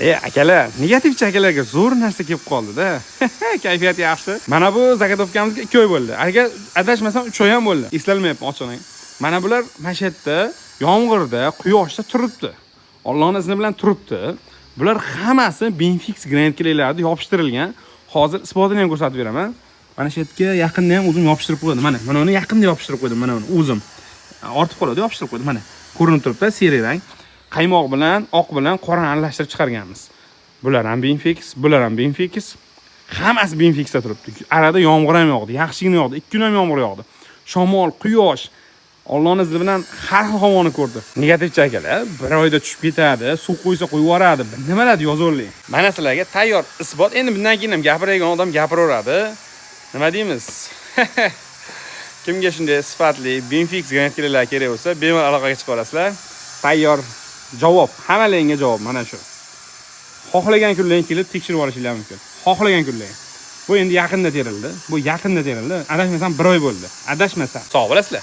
Akalar, negativchi akalarga zo'r narsa kelib qoldi-da. Kayfiyat yaxshi. Mana bu zagadovkamizga 2 oy bo'ldi. Agar adashmasam 3 oy ham bo'ldi. Eslatmayapman ochig'ini. Mana bular mashatda, yomg'irda, quyoshda turibdi. Allohning izni bilan turibdi. Bular hammasi Benfix granit kelaylarida yopishtirilgan. Hozir isbotini ham ko'rsatib beraman. Mana shu yerga yaqinda ham o'zim yopishtirib qo'ydim. Mana uni yaqinda yopishtirib qo'ydim. Mana uni o'zim. Ortib qoladi, yopishtirib qo'ydim. Mana ko'rinib turibdi, seri rang. Qaymoq bilan, oq bilan qorani aralashtirib chiqarganmiz. Bular ham Benfix, bular ham Benfix. Hammasi Benfixda turibdi. Arada yomg'ir ham yog'di, yaxshigina yog'di, 2 kun ham yomg'ir yog'di. Shamol, quyosh, Allohning izi bilan har xil havoni ko'rdi. Negativchi akalar, bir oyda tushib ketadi, suv qo'ysa qo'yib yuboradi. Nimalar yozorlik. Mana sizlarga tayyor isbot. Endi bundan keyin ham gapiradigan odam gapiraveradi. Nima deymiz? Kimga shunday sifatli Benfix granitlar kerak bo'lsa, bemalol aloqaga chiqa olasizlar. Tayyor javob, hammalaringga javob mana shu. Xohlagan kunlaring kelib tekshirib olishingiz mumkin. Xohlagan kunlaring. Bu endi yaqinda terildi. Bu yaqinda terildi. Adashmasam 1 oy bo'ldi. Adashmasam. Sog' bo'lasizlar.